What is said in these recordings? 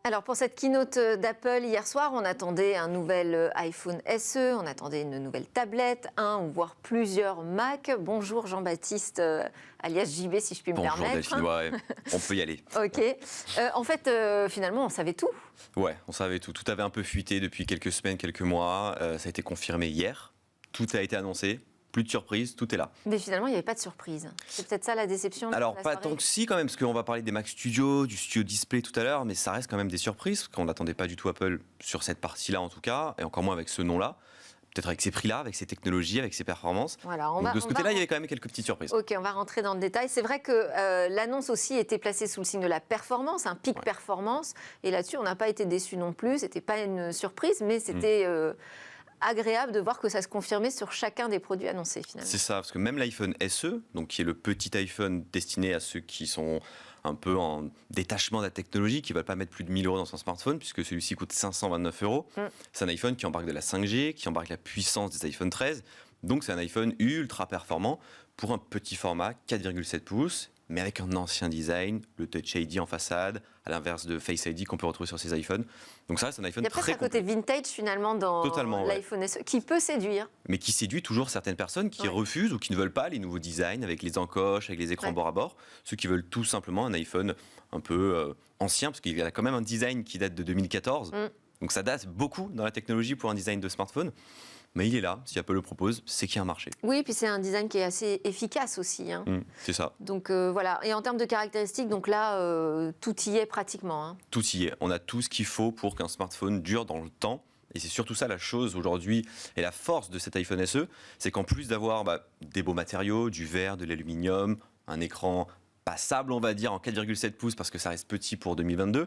Alors pour cette keynote d'Apple hier soir, on attendait un nouvel iPhone SE, on attendait une nouvelle tablette, un ou voire plusieurs Mac. Bonjour Jean-Baptiste, alias JB si je puis me Bonjour permettre. Delphine, ouais, on peut y aller. Ok. En fait, finalement, on savait tout. Ouais, on savait tout. Tout avait un peu fuité depuis quelques semaines, quelques mois. Ça a été confirmé hier. Tout a été annoncé. Plus de surprise, tout est là. Mais finalement, il n'y avait pas de surprise. C'est peut-être ça la déception de Alors, la pas soirée. tant que si quand même, parce qu'on va parler des Mac Studio, du Studio Display tout à l'heure, mais ça reste quand même des surprises, parce qu'on n'attendait pas du tout Apple sur cette partie-là en tout cas, et encore moins avec ce nom-là. Peut-être avec ces prix-là, avec ces technologies, avec ces performances. Voilà, Donc de ce côté-là, il y avait quand même quelques petites surprises. Ok, on va rentrer dans le détail. C'est vrai que l'annonce aussi était placée sous le signe de la performance, un pic performance. Et là-dessus, on n'a pas été déçus non plus. C'était pas une surprise, mais c'était agréable de voir que ça se confirmait sur chacun des produits annoncés finalement. C'est ça, parce que même l'iPhone SE, donc qui est le petit iPhone destiné à ceux qui sont un peu en détachement de la technologie, qui ne veulent pas mettre plus de 1 000 € dans son smartphone, puisque celui-ci coûte 529 €. C'est un iPhone qui embarque de la 5G, qui embarque la puissance des iPhone 13. Donc c'est un iPhone ultra performant pour un petit format, 4,7 pouces, mais avec un ancien design, le Touch ID en façade, à l'inverse de Face ID qu'on peut retrouver sur ces iPhones. Donc ça, c'est un iPhone Il y a presque très un côté complet. vintage finalement dans Totalement, l'iPhone SE, qui peut séduire. Mais qui séduit toujours certaines personnes qui refusent ou qui ne veulent pas les nouveaux designs avec les encoches, avec les écrans bord à bord. Ceux qui veulent tout simplement un iPhone un peu ancien, parce qu'il y a quand même un design qui date de 2014. Donc ça date beaucoup dans la technologie pour un design de smartphone. Mais il est là, si Apple le propose, c'est qu'il y a un marché. Oui, puis c'est un design qui est assez efficace aussi. Hein. C'est ça. Donc voilà. Et en termes de caractéristiques, donc là, tout y est pratiquement. Hein. Tout y est. On a tout ce qu'il faut pour qu'un smartphone dure dans le temps. Et c'est surtout ça la chose aujourd'hui et la force de cet iPhone SE, c'est qu'en plus d'avoir des beaux matériaux, du verre, de l'aluminium, un écran passable, on va dire, en 4,7 pouces parce que ça reste petit pour 2022.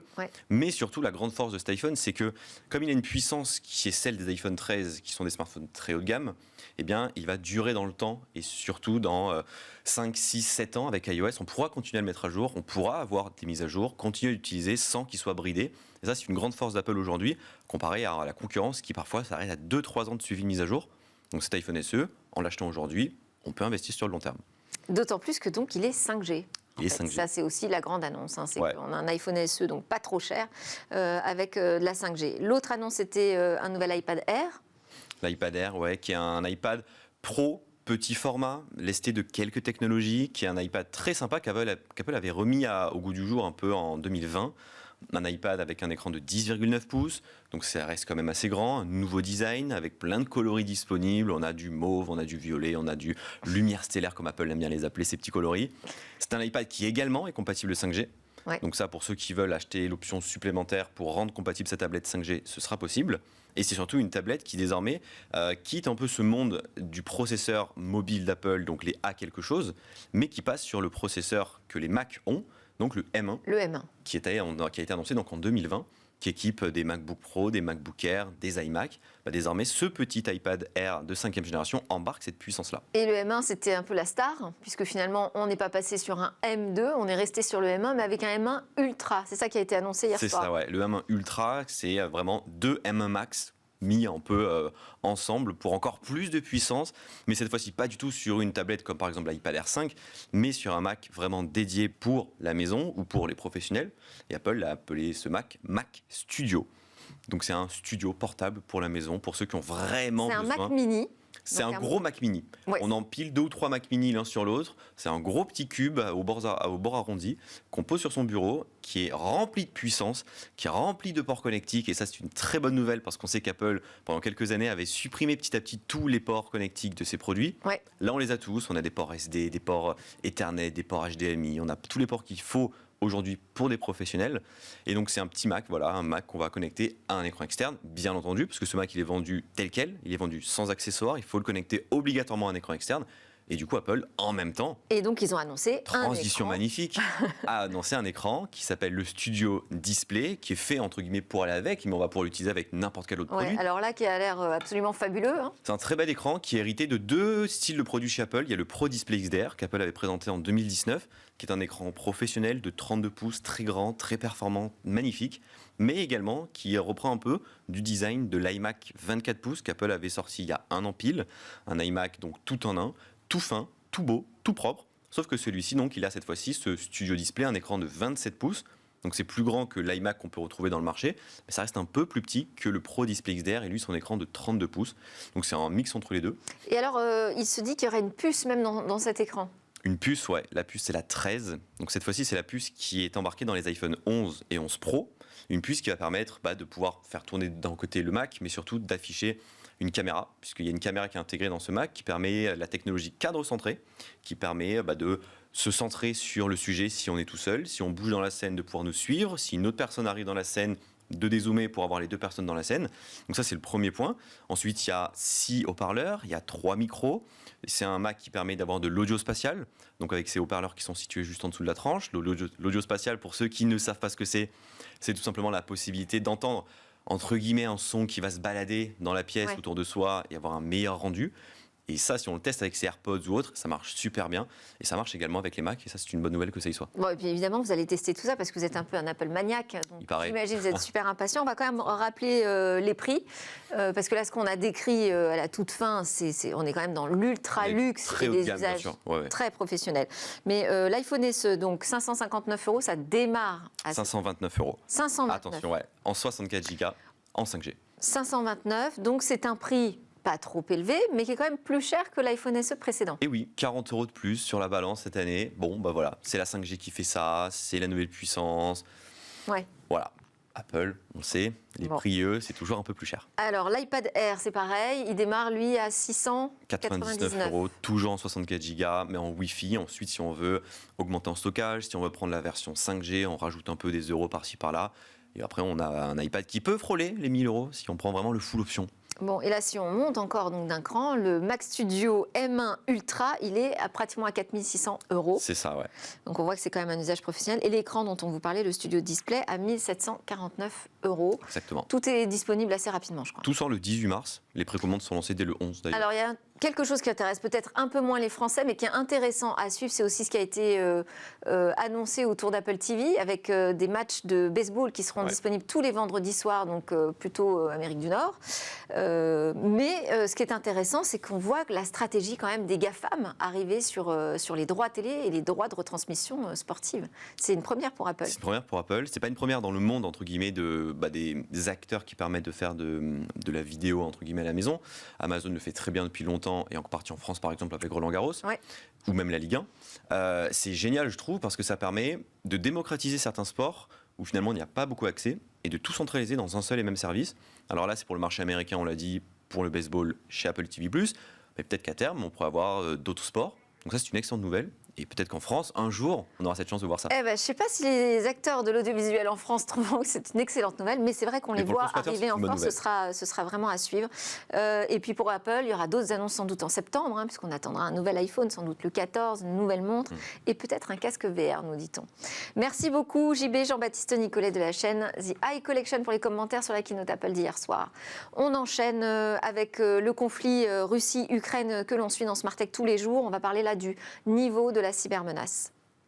Mais surtout, la grande force de cet iPhone, c'est que comme il a une puissance qui est celle des iPhone 13, qui sont des smartphones très haut de gamme, eh bien, il va durer dans le temps et surtout dans 5, 6, 7 ans avec iOS, on pourra continuer à le mettre à jour, on pourra avoir des mises à jour, continuer à l'utiliser sans qu'il soit bridé. Et ça, c'est une grande force d'Apple aujourd'hui, comparé à la concurrence qui parfois s'arrête à 2-3 ans de suivi de mise à jour. Donc cet iPhone SE, en l'achetant aujourd'hui, on peut investir sur le long terme. D'autant plus que donc il est 5G. Et 5G. Ça, c'est aussi la grande annonce. Hein. C'est qu'on a un iPhone SE, donc pas trop cher, avec de la 5G. L'autre annonce, c'était un nouvel iPad Air. L'iPad Air, qui est un iPad Pro, petit format, lesté de quelques technologies, qui est un iPad très sympa qu'Apple avait remis au goût du jour un peu en 2020. Un iPad avec un écran de 10,9 pouces, donc ça reste quand même assez grand, un nouveau design avec plein de coloris disponibles, on a du mauve, on a du violet, on a du lumière stellaire comme Apple aime bien les appeler, ces petits coloris. C'est un iPad qui également est compatible 5G, donc ça pour ceux qui veulent acheter l'option supplémentaire pour rendre compatible sa tablette 5G, ce sera possible. Et c'est surtout une tablette qui désormais quitte un peu ce monde du processeur mobile d'Apple, donc les A quelque chose, mais qui passe sur le processeur que les Mac ont, donc le M1, qui a été annoncé donc en 2020, qui équipe des MacBook Pro, des MacBook Air, des iMac. Désormais, ce petit iPad Air de 5e génération embarque cette puissance-là. Et le M1, c'était un peu la star, puisque finalement, on n'est pas passé sur un M2, on est resté sur le M1, mais avec un M1 Ultra. C'est ça qui a été annoncé hier soir. C'est ça, ouais. Le M1 Ultra, c'est vraiment 2 M1 Max mis un peu ensemble pour encore plus de puissance, mais cette fois-ci pas du tout sur une tablette comme par exemple l'iPad Air 5, mais sur un Mac vraiment dédié pour la maison ou pour les professionnels. Et Apple l'a appelé ce Mac Studio. Donc c'est un studio portable pour la maison, pour ceux qui ont vraiment besoin. C'est un Mac mini. C'est un gros Mac mini. On empile 2 ou 3 Mac mini l'un sur l'autre. C'est un gros petit cube au bord arrondi qu'on pose sur son bureau, qui est rempli de puissance, qui est rempli de ports connectiques. Et ça, c'est une très bonne nouvelle parce qu'on sait qu'Apple, pendant quelques années, avait supprimé petit à petit tous les ports connectiques de ses produits. Là, on les a tous. On a des ports SD, des ports Ethernet, des ports HDMI. On a tous les ports qu'il faut aujourd'hui pour des professionnels. Et donc c'est un petit Mac, un Mac qu'on va connecter à un écran externe, bien entendu, parce que ce Mac il est vendu tel quel, il est vendu sans accessoires, il faut le connecter obligatoirement à un écran externe. Et du coup, Apple, en même temps, et donc ils ont annoncé transition magnifique, a annoncé un écran qui s'appelle le Studio Display, qui est fait entre guillemets pour aller avec, mais on va pouvoir l'utiliser avec n'importe quel autre produit. Alors là, qui a l'air absolument fabuleux. Hein. C'est un très bel écran qui est hérité de 2 styles de produits chez Apple. Il y a le Pro Display XDR qu'Apple avait présenté en 2019, qui est un écran professionnel de 32 pouces, très grand, très performant, magnifique, mais également qui reprend un peu du design de l'iMac 24 pouces qu'Apple avait sorti il y a un an pile, un iMac donc tout en un, tout fin, tout beau, tout propre, sauf que celui-ci, donc, il a cette fois-ci ce Studio Display, un écran de 27 pouces, Donc c'est plus grand que l'iMac qu'on peut retrouver dans le marché, mais ça reste un peu plus petit que le Pro Display XDR et lui son écran de 32 pouces. Donc c'est un mix entre les deux. Et alors, il se dit qu'il y aurait une puce même dans cet écran. Une puce, ouais, la puce c'est la 13. Donc cette fois-ci c'est la puce qui est embarquée dans les iPhone 11 et 11 Pro. Une puce qui va permettre de pouvoir faire tourner d'un côté le Mac, mais surtout d'afficher une caméra, puisqu'il y a une caméra qui est intégrée dans ce Mac qui permet la technologie cadre centré, qui permet de se centrer sur le sujet si on est tout seul, si on bouge dans la scène de pouvoir nous suivre, si une autre personne arrive dans la scène, de dézoomer pour avoir les deux personnes dans la scène. Donc ça c'est le premier point. Ensuite il y a 6 haut-parleurs, il y a 3 micros. C'est un Mac qui permet d'avoir de l'audio spatial, donc avec ces haut-parleurs qui sont situés juste en dessous de la tranche. L'audio spatial, pour ceux qui ne savent pas ce que c'est tout simplement la possibilité d'entendre entre guillemets un son qui va se balader dans la pièce autour de soi et avoir un meilleur rendu. Et ça, si on le teste avec ses AirPods ou autre, ça marche super bien. Et ça marche également avec les Macs. Et ça, c'est une bonne nouvelle que ça y soit. Bon, et puis évidemment, vous allez tester tout ça parce que vous êtes un peu un Apple maniaque. Donc j'imagine que vous êtes super impatient. On va quand même rappeler les prix. Parce que là, ce qu'on a décrit à la toute fin, on est quand même dans l'ultra luxe et des usages très professionnels. Mais l'iPhone SE, donc 559 €, ça démarre à 529 €. 529. Attention, en 64 Go, en 5G. 529, donc c'est un prix pas trop élevé, mais qui est quand même plus cher que l'iPhone SE précédent. Et oui, 40 € de plus sur la balance cette année. Bon, voilà, c'est la 5G qui fait ça, c'est la nouvelle puissance. Ouais. Voilà. Apple, on sait, les prix, eux, c'est toujours un peu plus cher. Alors, l'iPad Air, c'est pareil, il démarre, lui, à 699 €, toujours en 64 Go, mais en Wi-Fi. Ensuite, si on veut augmenter en stockage, si on veut prendre la version 5G, on rajoute un peu des euros par-ci, par-là. Et après, on a un iPad qui peut frôler les 1000 € si on prend vraiment le full option. Bon, et là, si on monte encore donc d'un cran, le Mac Studio M1 Ultra, il est pratiquement à 4600 €. C'est ça, ouais. Donc on voit que c'est quand même un usage professionnel. Et l'écran dont on vous parlait, le Studio Display, à 1749 €. Exactement. Tout est disponible assez rapidement, je crois. Tout sort le 18 mars. Les précommandes sont lancées dès le 11 d'ailleurs. Alors, il y a quelque chose qui intéresse peut-être un peu moins les Français, mais qui est intéressant à suivre, c'est aussi ce qui a été annoncé autour d'Apple TV, avec des matchs de baseball qui seront disponibles tous les vendredis soirs, donc plutôt Amérique du Nord. Mais ce qui est intéressant, c'est qu'on voit la stratégie quand même des GAFAM arriver sur les droits télé et les droits de retransmission sportive. C'est une première pour Apple. C'est une première pour Apple. C'est pas une première dans le monde, entre guillemets, des acteurs qui permettent de faire de la vidéo, entre guillemets, à la maison. Amazon le fait très bien depuis longtemps, et en partie en France, par exemple, avec Roland-Garros, ou même la Ligue 1. C'est génial, je trouve, parce que ça permet de démocratiser certains sports où finalement il n'y a pas beaucoup accès, et de tout centraliser dans un seul et même service. Alors là, c'est pour le marché américain, on l'a dit, pour le baseball chez Apple TV+, mais peut-être qu'à terme, on pourrait avoir d'autres sports. Donc ça, c'est une excellente nouvelle. Et peut-être qu'en France, un jour, on aura cette chance de voir ça. Je ne sais pas si les acteurs de l'audiovisuel en France trouvent que c'est une excellente nouvelle, mais c'est vrai qu'on les voit arriver en France, ce sera vraiment à suivre. Et puis pour Apple, il y aura d'autres annonces sans doute en septembre, puisqu'on attendra un nouvel iPhone, sans doute le 14, une nouvelle montre, et peut-être un casque VR, nous dit-on. Merci beaucoup JB, Jean-Baptiste Nicolet de la chaîne The Eye Collection pour les commentaires sur la keynote Apple d'hier soir. On enchaîne avec le conflit Russie-Ukraine que l'on suit dans Smart Tech tous les jours. On va parler là du niveau de la cybermenace.